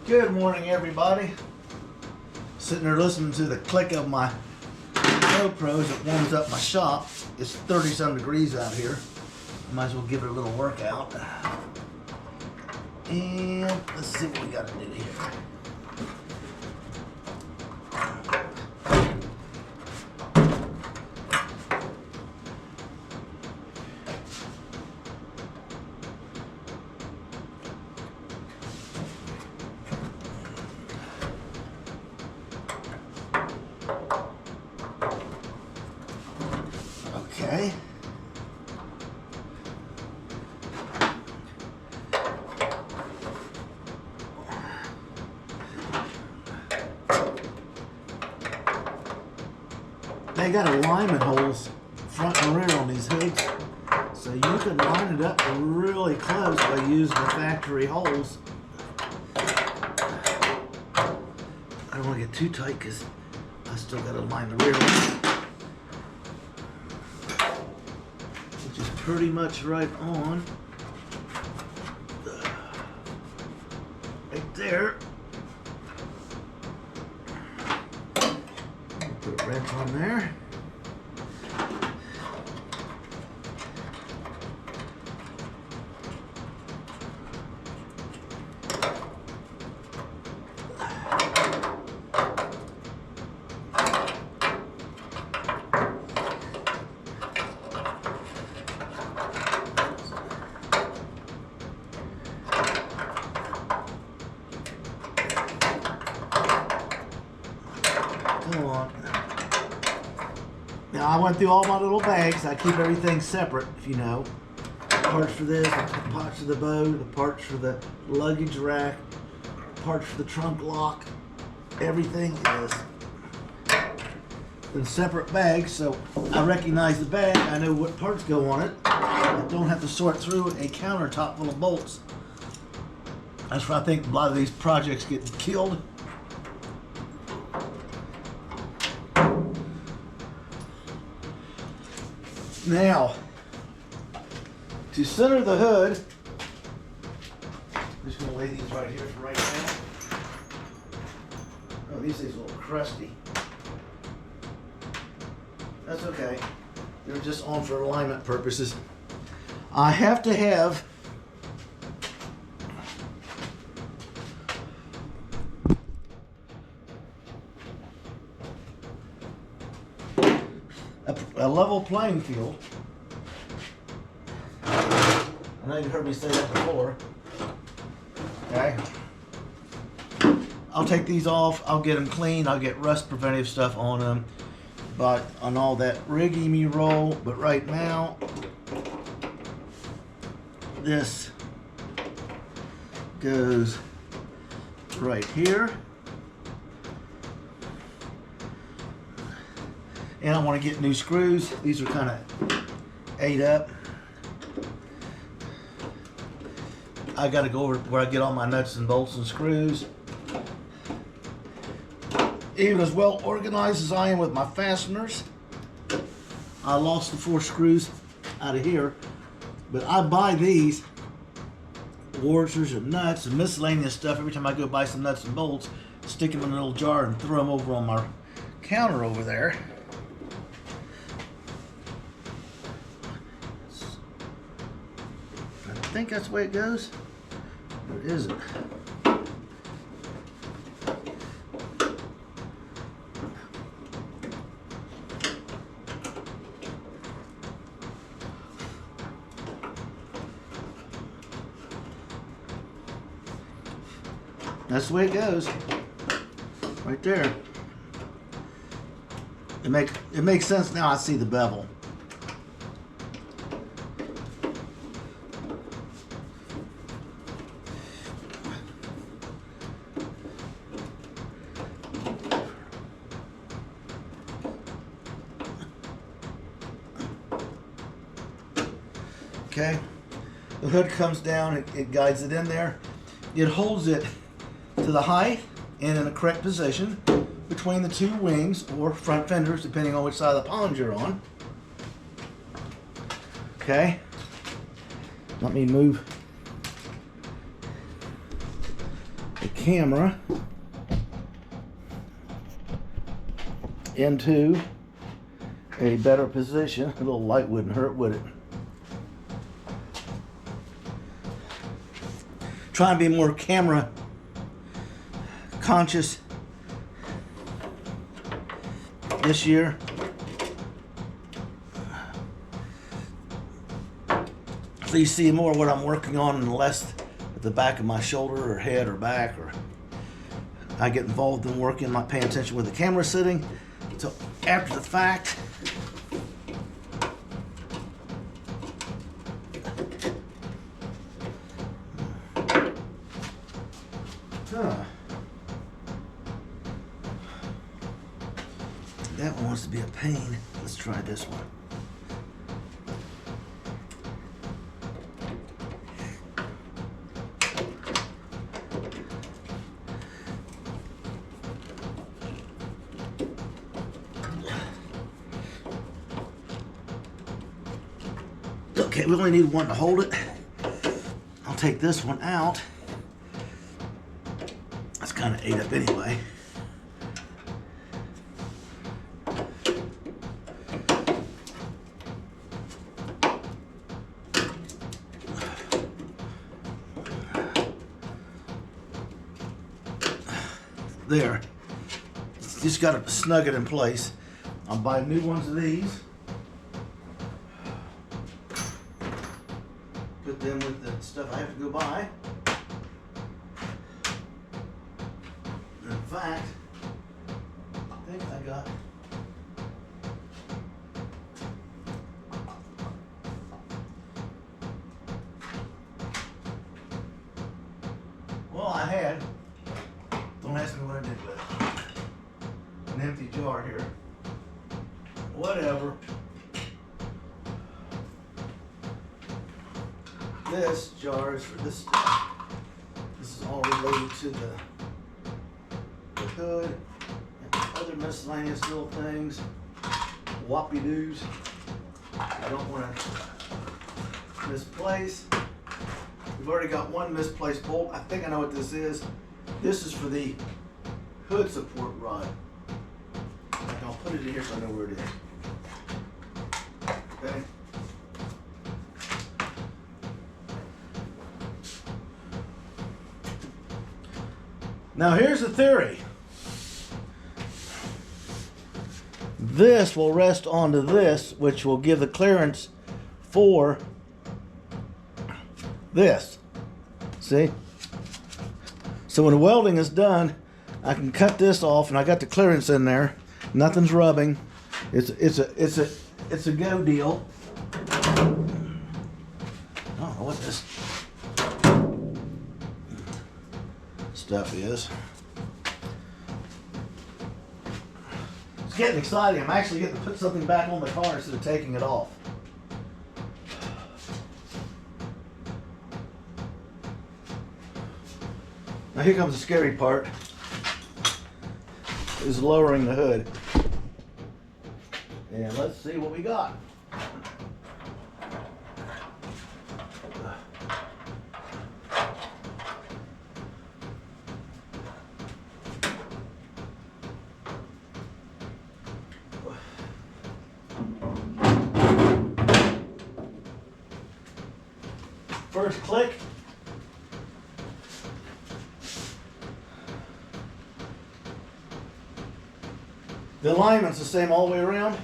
Good morning, everybody. Sitting there listening to the click of my GoPro as it warms up my shop. It's 30-some degrees out here. Might as well give it a little workout. And let's see what we got to do here. Okay. They got alignment holes front and rear on these hoods, so you can line it up really close by using the factory holes. I don't want to get too tight because I still got to line the rear one, which is pretty much right on. Right there. Put a wrench on there. Come on. Now I went through all my little bags. I keep everything separate, if you know. Parts for this, the parts for the boat, the parts for the luggage rack, parts for the trunk lock. Everything is in separate bags, so I recognize the bag. I know what parts go on it. I don't have to sort through a countertop full of bolts. That's where I think a lot of these projects get killed. Now, to center the hood, I'm just going to lay these right here for right now. Oh, these things are a little crusty. That's okay. They're just on for alignment purposes. I have to have a level playing field. I know you've heard me say that before. Okay. I'll take these off. I'll get them clean. I'll get rust preventive stuff on them. But on all that riggy me roll. But right now, this goes right here. And I want to get new screws. These are kind of ate up. I got to go over where I get all my nuts and bolts and screws. Even as well organized as I am with my fasteners, I lost the 4 screws out of here. But I buy these washers and nuts and miscellaneous stuff every time I go buy some nuts and bolts, stick them in a little jar and throw them over on my counter over there. I think that's the way it goes, or is it? That's the way it goes, right there. It makes sense now. I see the bevel. Okay, the hood comes down, it guides it in there. It holds it to the height and in the correct position between the 2 wings or front fenders, depending on which side of the pond you're on. Okay, let me move the camera into a better position. A little light wouldn't hurt, would it? Try and be more camera conscious this year. So you see more what I'm working on and less at the back of my shoulder or head or back, or I get involved in working, not paying attention where the camera's sitting. So after the fact, that one wants to be a pain. Let's try this one. Okay, we only need one to hold it. I'll take this one out. That's kind of ate up anyway. There. Just got to snug it in place. I'll buy new ones of these. Put them with the stuff I have to go buy. In fact, I think I got I had, don't ask me what I did with it. An empty jar here. Whatever. This jar is for this stuff. This is all related to the hood and other miscellaneous little things. Whoppy-doos. I don't want to misplace. We've already got one misplaced bolt. I think I know what this is. This is for the hood support rod. I'll put it in here so I know where it is. Okay. Now here's the theory. This will rest onto this, which will give the clearance for this. See? So when the welding is done, I can cut this off, and I got the clearance in there. Nothing's rubbing. It's a go deal. I don't know what this stuff is. It's getting exciting. I'm actually getting to put something back on the car instead of taking it off. Now here comes the scary part, is lowering the hood. And let's see what we got. First click. The alignment's the same all the way around.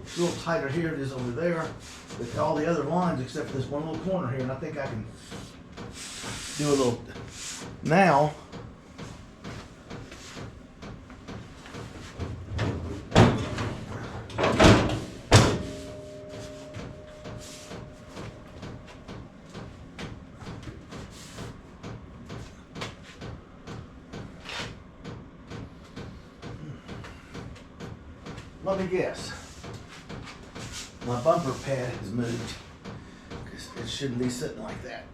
It's a little tighter here than it is over there. With all the other lines except for this one little corner here, and I think I can do a little now. Let me guess. My bumper pad has moved. Because it shouldn't be sitting like that.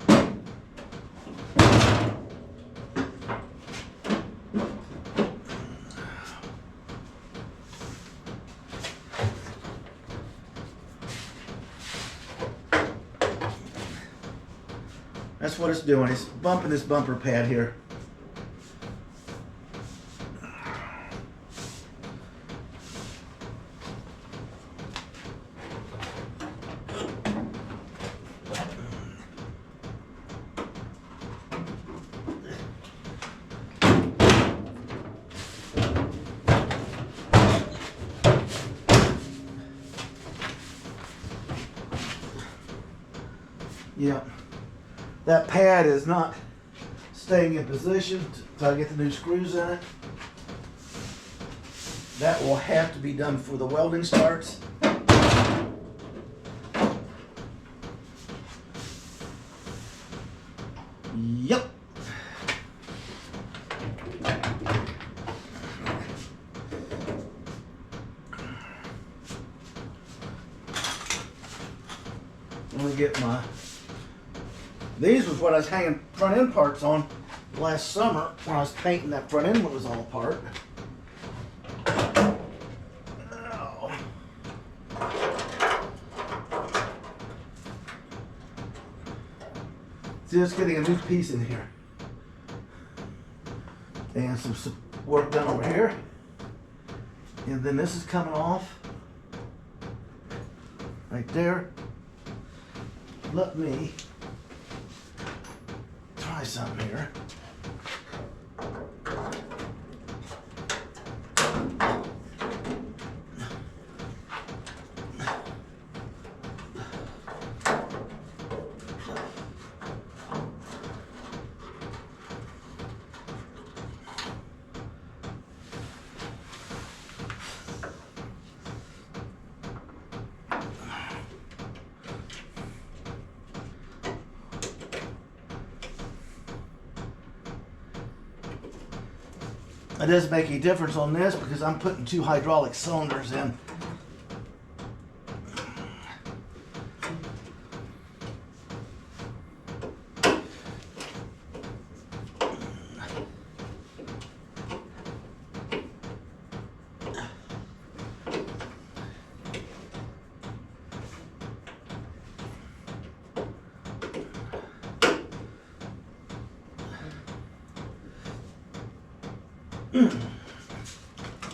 what it's doing. It's bumping this bumper pad here. Yeah, that pad is not staying in position until I get the new screws in it. That will have to be done before the welding starts. Yep. Let me get my... These was what I was hanging front end parts on last summer when I was painting that front end when it was all apart. Oh. Just getting a new piece in here. And some work done over here. And then this is coming off. Right there. Let me try something here. It doesn't make any difference on this because I'm putting 2 hydraulic cylinders in.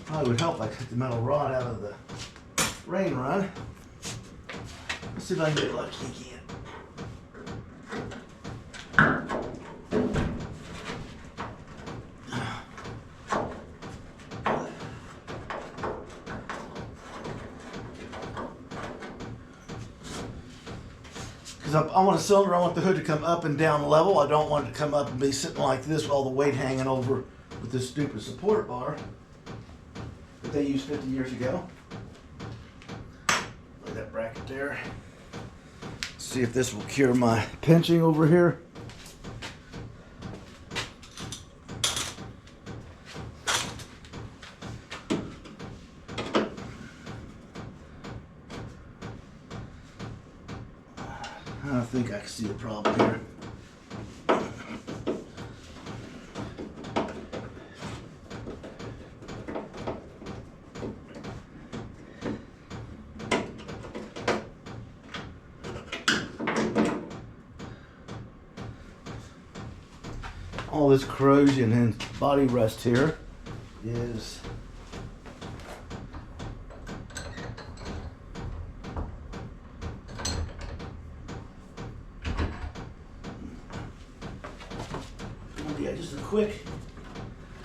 Probably would help if I cut the metal rod out of the rain run. Let's see if I can get lucky again. Because I want a cylinder, I want the hood to come up and down level. I don't want it to come up and be sitting like this with all the weight hanging over with this stupid support bar that they used 50 years ago. Look at that bracket there. See if this will cure my pinching over here. I think I can see the problem here. All this corrosion and body rust here is just a quick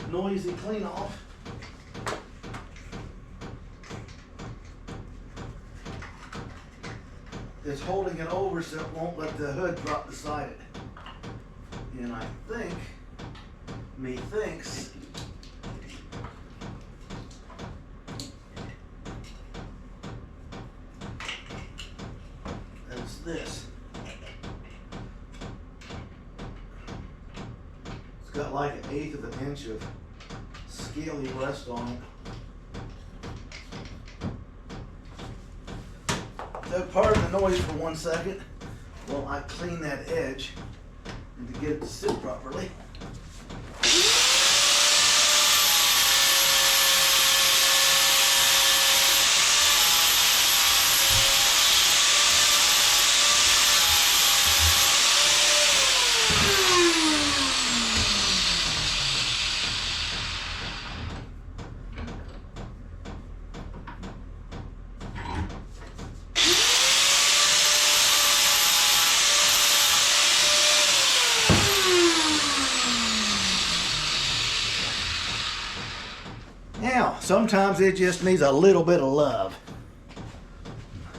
noisy clean off. It's holding it over so it won't let the hood drop beside it. And I think, methinks, that's this. It's got like 1/8 of an inch of scaly rust on it. So pardon the noise for 1 second while I clean that edge and to get it to sit properly. Now, sometimes it just needs a little bit of love.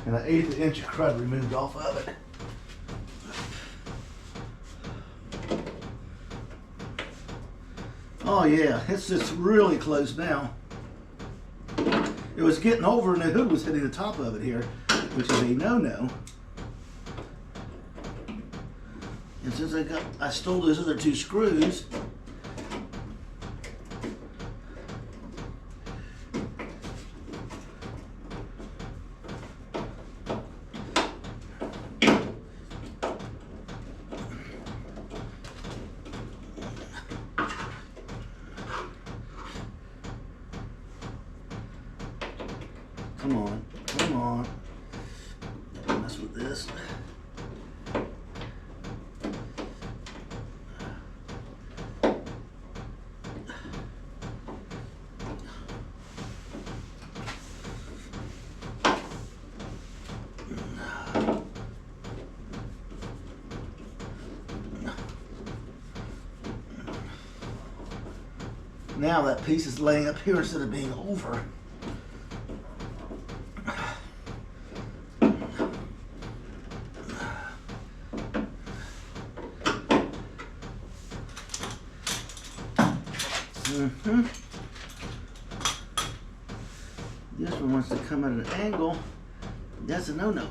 And an 1/8 inch of crud removed off of it. Oh yeah, it's just really close now. It was getting over and the hood was hitting the top of it here, which is a no-no. And since I stole those other 2 screws, come on, come on. Don't mess with this. Now that piece is laying up here instead of being over. This one wants to come at an angle. That's a no-no.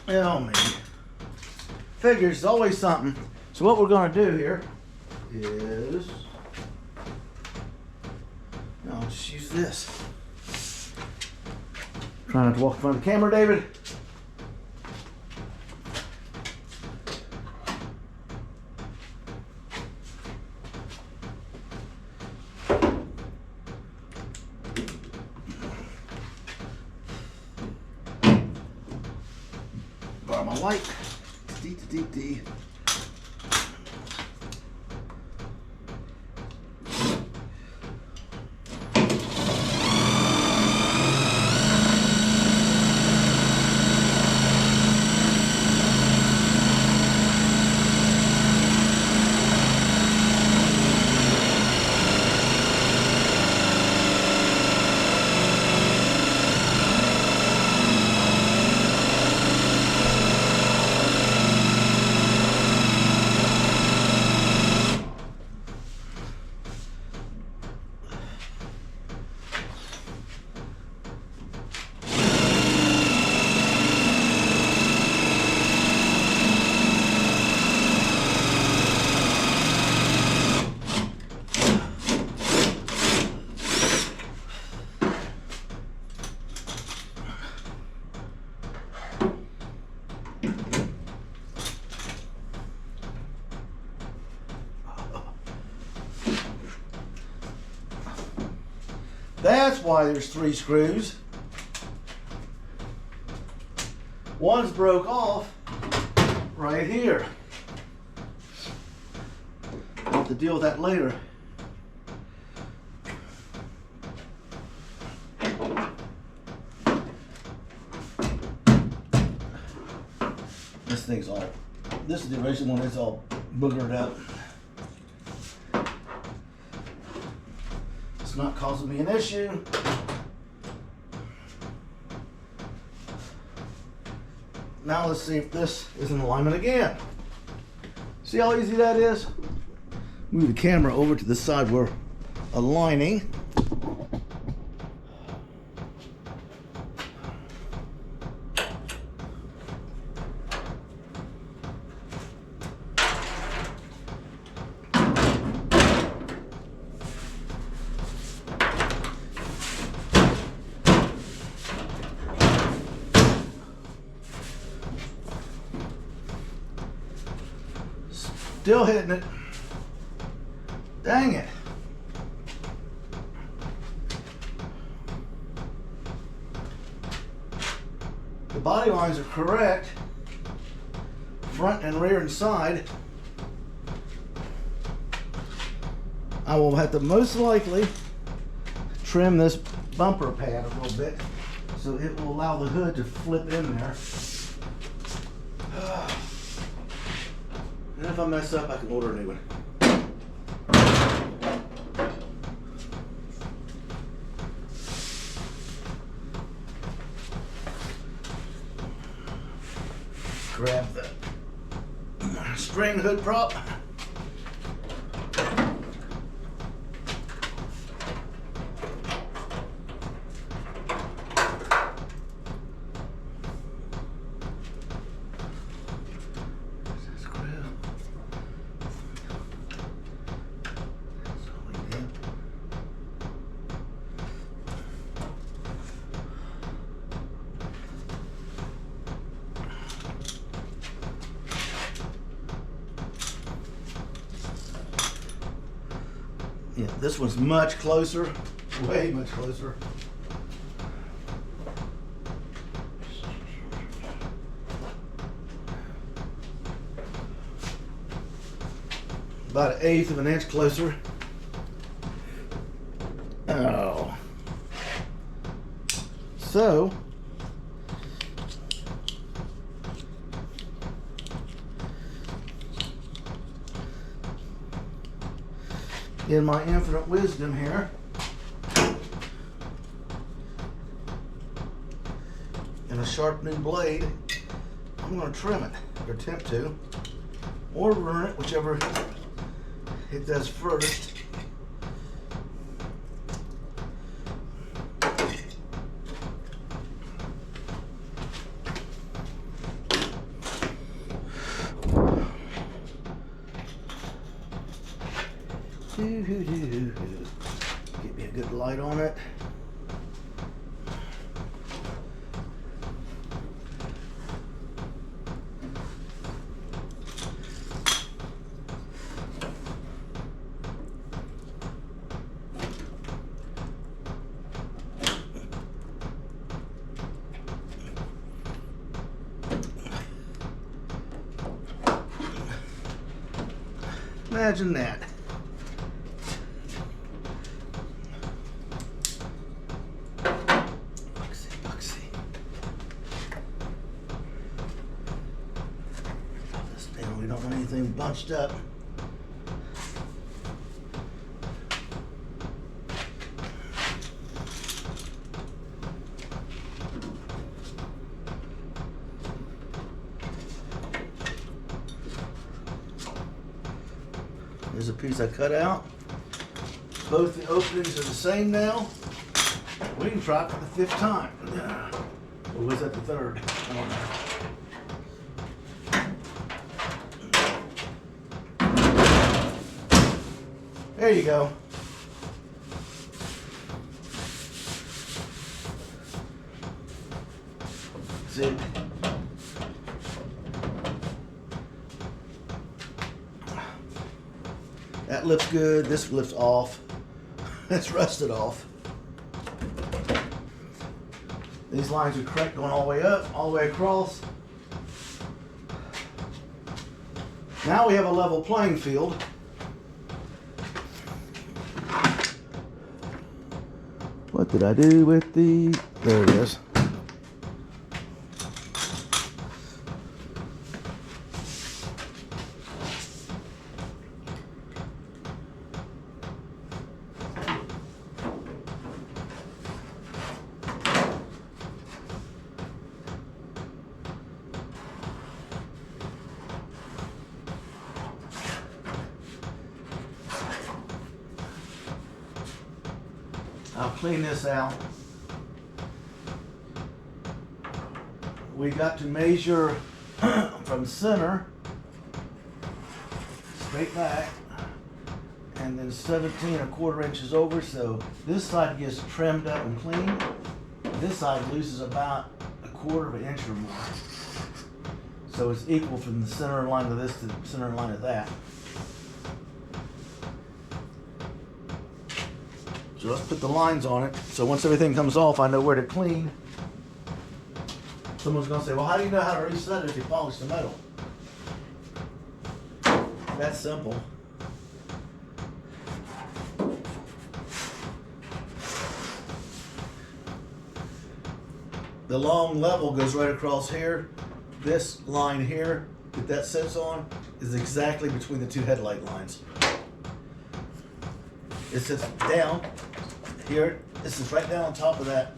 Oh man, figures, it's always something. So what we're going to do here is, I'll just use this. Try not to walk in front of the camera, David. Borrow my light. D. That's why there's 3 screws. One's broke off right here. I'll have to deal with that later. This thing's all, this is the original one, it's all boogered up. It's not causing me an issue. Now let's see if this is in alignment again. See how easy that is? Move the camera over to the side we're aligning. Still hitting it. Dang it. The body lines are correct, front and rear and side. I will have to most likely trim this bumper pad a little bit so it will allow the hood to flip in there. And if I mess up, I can order a new one. Grab the string hood prop. Yeah, this one's much closer, way much closer. About 1/8 of an inch closer. Oh. So, in my infinite wisdom here, and a sharp new blade, I'm going to trim it, or attempt to, or ruin it, whichever it does first. Get me a good light on it. Imagine that. Buxy. Put this down. We don't want anything bunched up. There's a piece I cut out. Both the openings are the same now. We can try it for the 5th time. Or was that the 3rd? I don't know. There you go. See? That lifts good. This lifts off. That's rusted off. These lines are correct going all the way up, all the way across. Now we have a level playing field. What did I do with the... There it is. I'll clean this out. We got to measure from center straight back and then 17¼ inches over, so this side gets trimmed up and clean. This side loses about 1/4 inch or more. So it's equal from the center line of this to the center line of that. So let's put the lines on it. So once everything comes off, I know where to clean. Someone's gonna say, well, how do you know how to reset it if you polish the metal? That's simple. The long level goes right across here. This line here that that sits on is exactly between the two headlight lines. It sits down here. This is right down on top of that.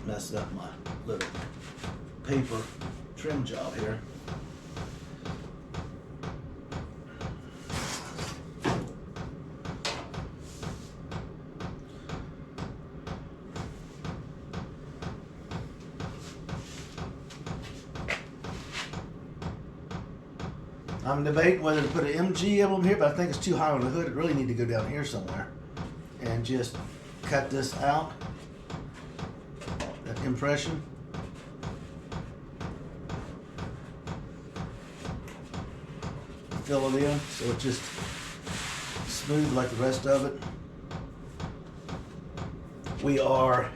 Messed up my little paper trim job here. I'm debating whether to put an MG emblem here, but I think it's too high on the hood. It really need to go down here somewhere. And just cut this out. That impression. Fill it in so it's just smooth like the rest of it. We are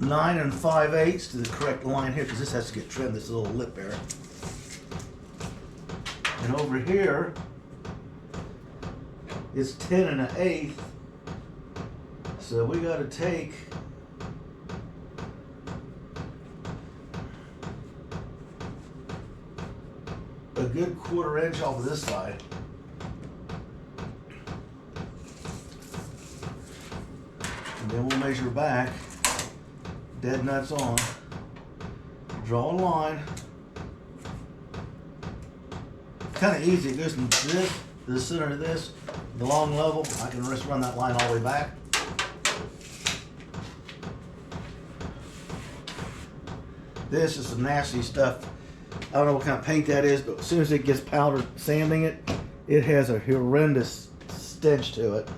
nine and 5/8 to the correct line here, because this has to get trimmed, this little lip there. And over here is 10 and 1/8. So we got to take a good 1/4 inch off of this side. And then we'll measure back. Dead nuts on. Draw a line. Kind of easy. It goes from this to the center of this, the long level. I can just run that line all the way back. This is some nasty stuff. I don't know what kind of paint that is, but as soon as it gets powdered sanding it, it has a horrendous stench to it.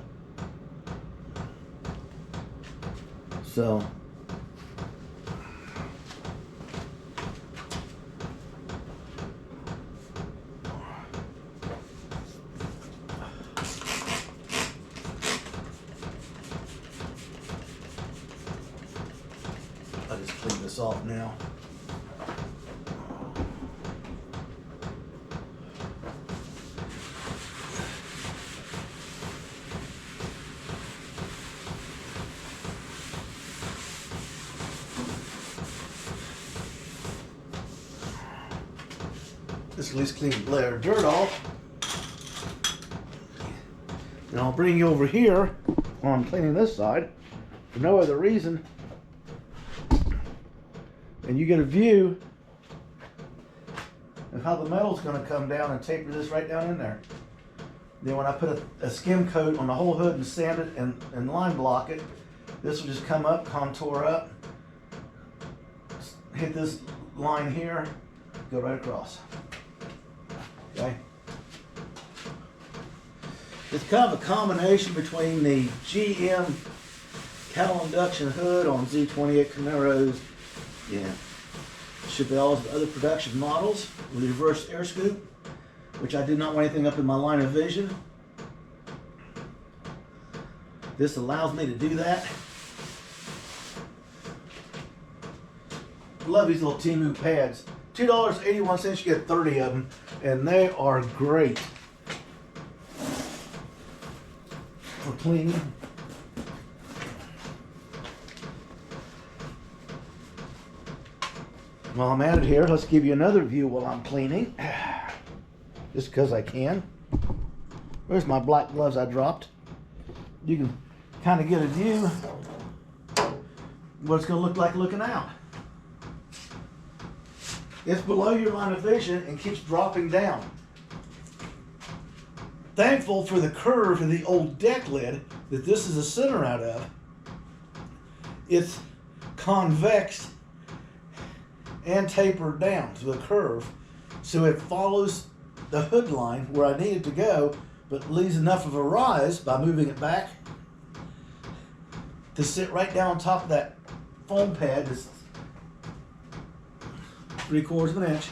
So I'll just clean this off now. Just at least clean the layer of dirt off. And I'll bring you over here while I'm cleaning this side for no other reason. And you get a view of how the metal's going to come down and taper this right down in there. Then when I put a skim coat on the whole hood and sand it and line block it, this will just come up, contour up, hit this line here, go right across. Okay? It's kind of a combination between the GM cattle induction hood on Z28 Camaros. Yeah. Should be all the other production models with reverse air scoop, which I did not want anything up in my line of vision. This allows me to do that. Love these little Temu pads. $2.81, you get 30 of them, and they are great for cleaning. While I'm at it here, let's give you another view while I'm cleaning, just because I can. Where's my black gloves I dropped? You can kind of get a view of what it's going to look like looking out. It's below your line of vision and keeps dropping down. Thankful for the curve of the old deck lid that this is a center out of. It's convex and tapered down to the curve, so it follows the hood line where I need it to go, but leaves enough of a rise by moving it back to sit right down on top of that foam pad that's 3/4 of an inch.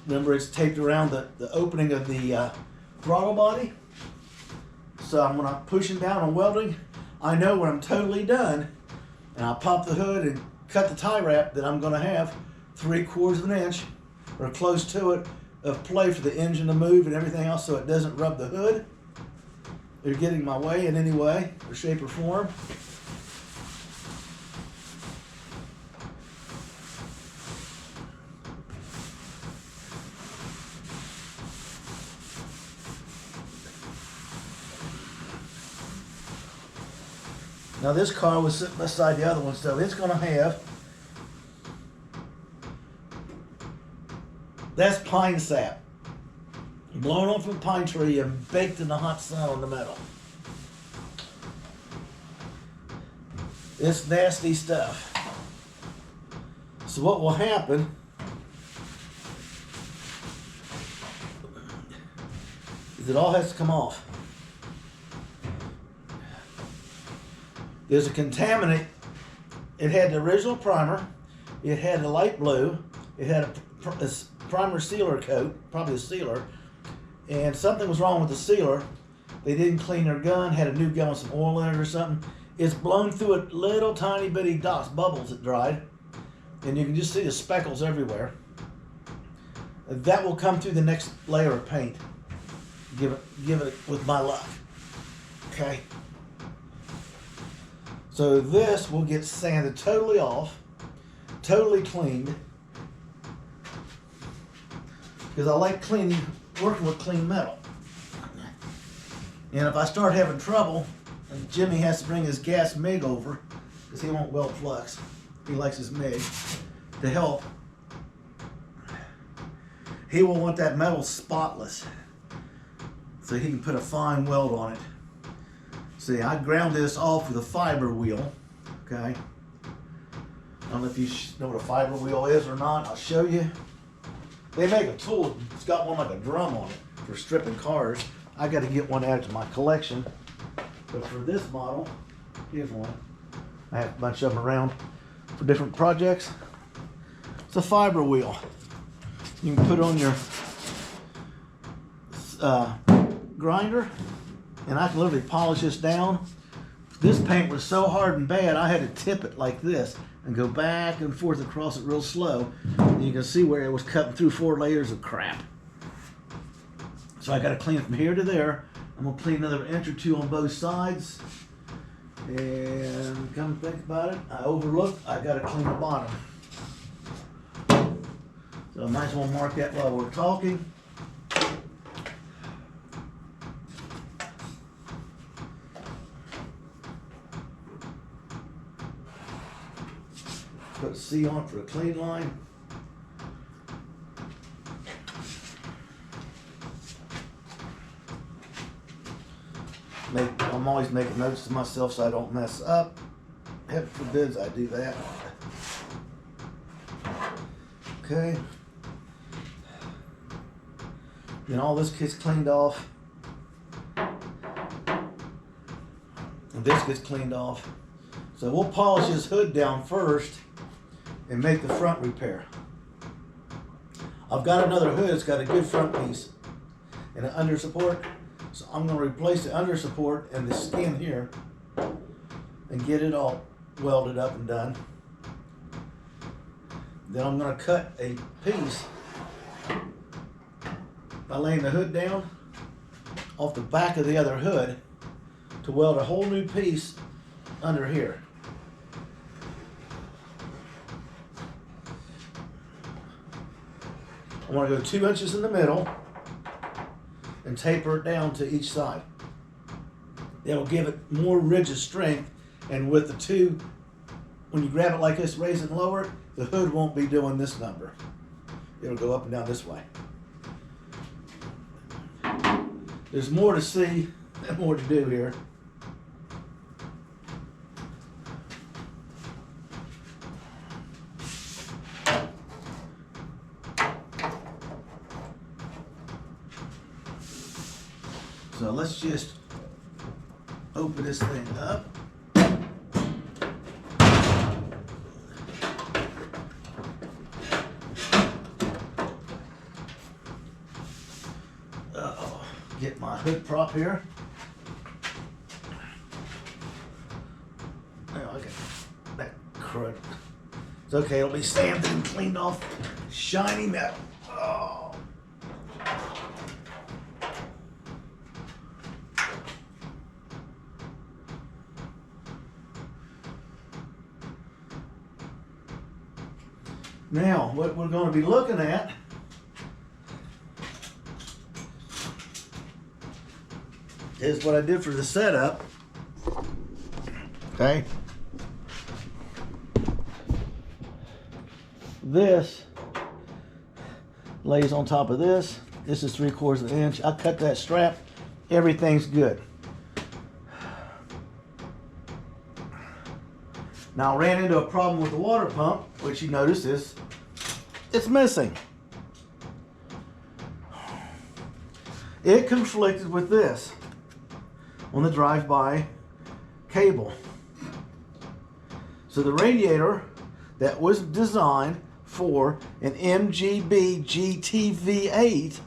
Remember, it's taped around the opening of the throttle body. So when I'm pushing down on welding, I know when I'm totally done, and I pop the hood and cut the tie wrap, that I'm going to have 3/4 of an inch or close to it of play for the engine to move and everything else, so it doesn't rub the hood or get in my way in any way or shape or form. Now this car was sitting beside the other one, so it's going to have, that's pine sap, blown off a pine tree and baked in the hot sun on the metal. It's nasty stuff. So what will happen is it all has to come off. There's a contaminant. It had the original primer, it had the light blue, it had a primer sealer coat, probably a sealer, and something was wrong with the sealer. They didn't clean their gun, had a new gun with some oil in it or something. It's blown through it, little tiny bitty dots, bubbles that dried, and you can just see the speckles everywhere. That will come through the next layer of paint. Give it with my luck. Okay. So this will get sanded totally off, totally cleaned, because I like working with clean metal. And if I start having trouble, and Jimmy has to bring his gas MIG over, because he won't weld flux, he likes his MIG, to help, he will want that metal spotless, so he can put a fine weld on it. See, I ground this off with a fiber wheel, okay? I don't know if you know what a fiber wheel is or not. I'll show you. They make a tool, it's got one like a drum on it for stripping cars. I got to get one added to my collection. But for this model, here's one. I have a bunch of them around for different projects. It's a fiber wheel. You can put on your grinder, and I can literally polish this down. This paint was so hard and bad, I had to tip it like this and go back and forth across it real slow. And you can see where it was cutting through 4 layers of crap. So I got to clean it from here to there. I'm going to clean another inch or 2 on both sides. And come think about it, I overlooked, I got to clean the bottom. So I might as well mark that while we're talking. Put a C on it for a clean line. I'm always making notes to myself so I don't mess up. Heaven forbids I do that. Okay. Then all this gets cleaned off. And this gets cleaned off. So we'll polish this hood down first and make the front repair. I've got another hood that's got a good front piece and an under support. So I'm going to replace the under support and the skin here and get it all welded up and done. Then I'm going to cut a piece by laying the hood down off the back of the other hood to weld a whole new piece under here. I want to go 2 inches in the middle and taper it down to each side. It'll give it more rigid strength, and with the two, when you grab it like this, raise it and lower it, the hood won't be doing this number. It'll go up and down this way. There's more to see and more to do here. So let's just open this thing up. hood prop here. Oh, okay. That crud. It's okay, it'll be sanded and cleaned off. Shiny metal. Oh. Now, what we're going to be looking at is what I did for the setup. Okay. This lays on top of this. This is 3/4 of an inch. I cut that strap. Everything's good. Now I ran into a problem with the water pump, which you notice is it's missing. It conflicted with this on the drive-by cable. So the radiator that was designed for an MGB GTV8,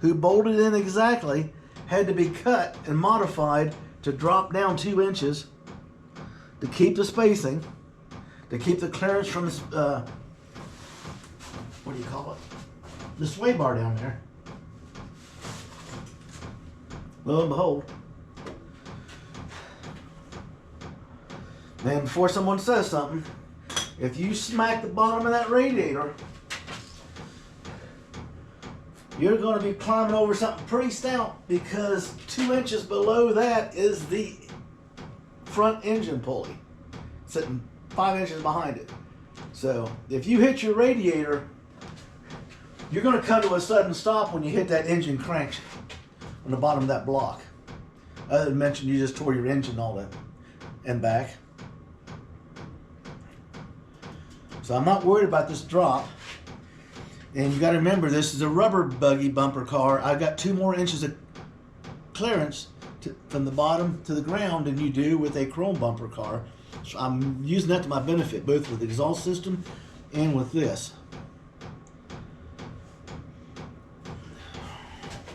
who bolted in exactly, had to be cut and modified to drop down 2 inches to keep the spacing, to keep the clearance from what do you call it? The sway bar down there. Lo and behold. Then before someone says something, if you smack the bottom of that radiator, you're going to be climbing over something pretty stout, because 2 inches below that is the front engine pulley, sitting 5 inches behind it. So if you hit your radiator, you're going to come to a sudden stop when you hit that engine crank on the bottom of that block. Other than mention, you just tore your engine all in and back. So I'm not worried about this drop. And you got to remember, this is a rubber buggy bumper car. I've got 2 more inches of clearance from the bottom to the ground than you do with a chrome bumper car. So I'm using that to my benefit, both with the exhaust system and with this.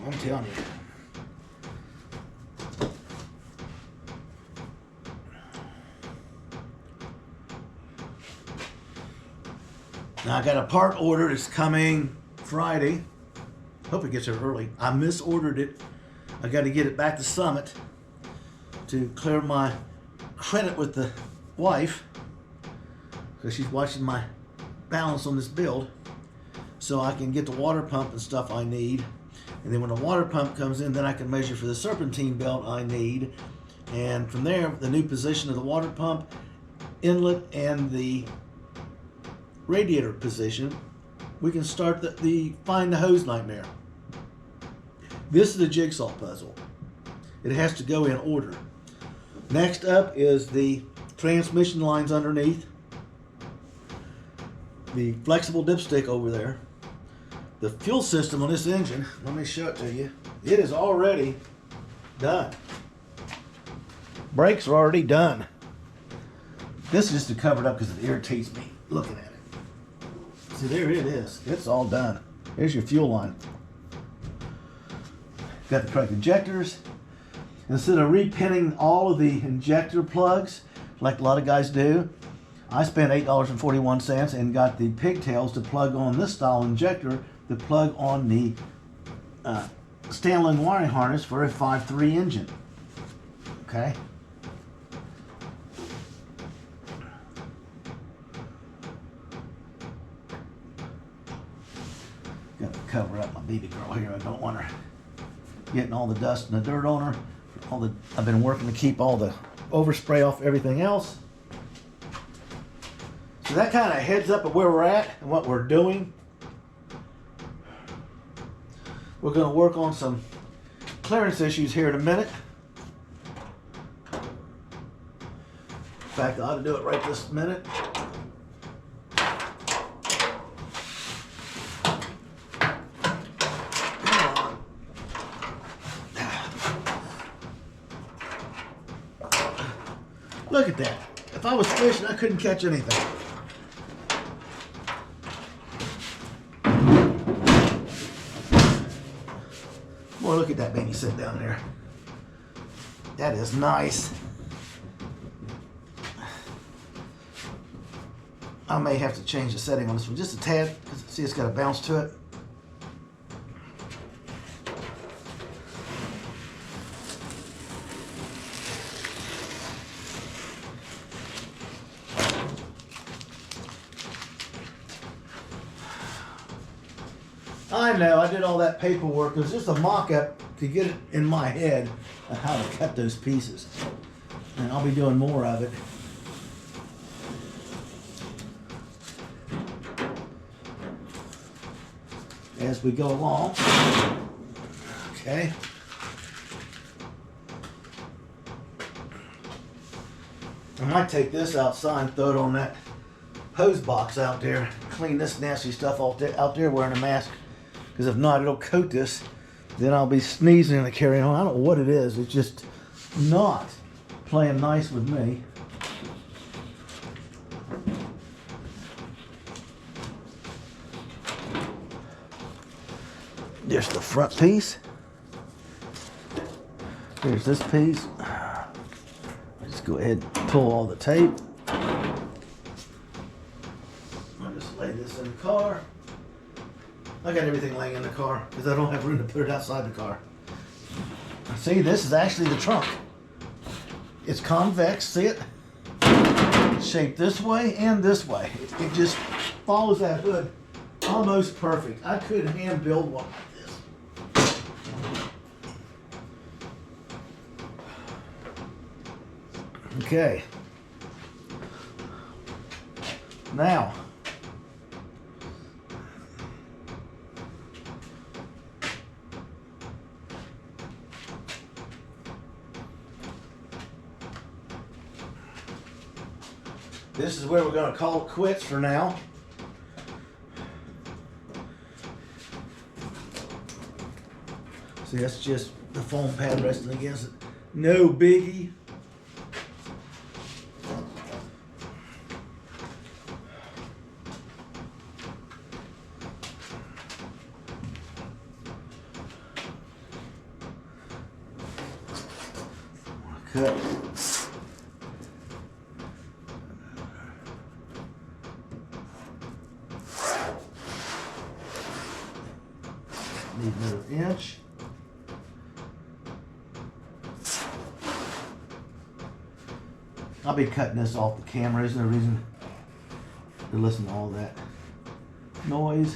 I'm telling you. Now I got a part order that's coming Friday. Hope it gets here early. I misordered it. I got to get it back to Summit to clear my credit with the wife, because she's watching my balance on this build, so I can get the water pump and stuff I need. And then when the water pump comes in, then I can measure for the serpentine belt I need. And from there, the new position of the water pump, inlet, and the radiator position, we can start the find the hose nightmare. This is a jigsaw puzzle. It has to go in order. Next up is the transmission lines underneath, the flexible dipstick over there, the fuel system on this engine. Let me show it to you. It is already done. Brakes are already done. This is just to cover it up because it irritates me looking at it. See, there it is. It's all done. Here's your fuel line. Got the correct injectors. Instead of repinning all of the injector plugs, like a lot of guys do, I spent $8.41 and got the pigtails to plug on this style injector to plug on the Stanley wiring harness for a 5.3 engine. Okay. Got to cover up my baby girl here. I don't want her getting all the dust and the dirt on her. I've been working to keep all the overspray off everything else. So that kind of heads up at where we're at and what we're doing. We're going to work on some clearance issues here in a minute. In fact, I ought to do it right this minute. Look at that. If I was fishing, I couldn't catch anything. Boy, look at that baby sit down there. That is nice. I may have to change the setting on this one just a tad, because see it's got a bounce to it. I know, I did all that paperwork. It was just a mock-up to get it in my head of how to cut those pieces. And I'll be doing more of it. As we go along. Okay. I might take this outside and throw it on that hose box out there. Clean this nasty stuff out there wearing a mask. Because if not, it'll coat this. Then I'll be sneezing and carrying on. I don't know what it is. It's just not playing nice with me. There's the front piece. Here's this piece. Just go ahead and pull all the tape. I'll just lay this in the car. I got everything laying in the car because I don't have room to put it outside the car. See, this is actually the trunk. It's convex, see it? It's shaped this way and this way. It just follows that hood almost perfect. I could hand build one like this. Okay. Now, this is where we're going to call it quits for now. See, that's just the foam pad resting against it. No biggie. Cut. Need another inch. I'll be cutting this off the camera. There's no reason to listen to all that noise.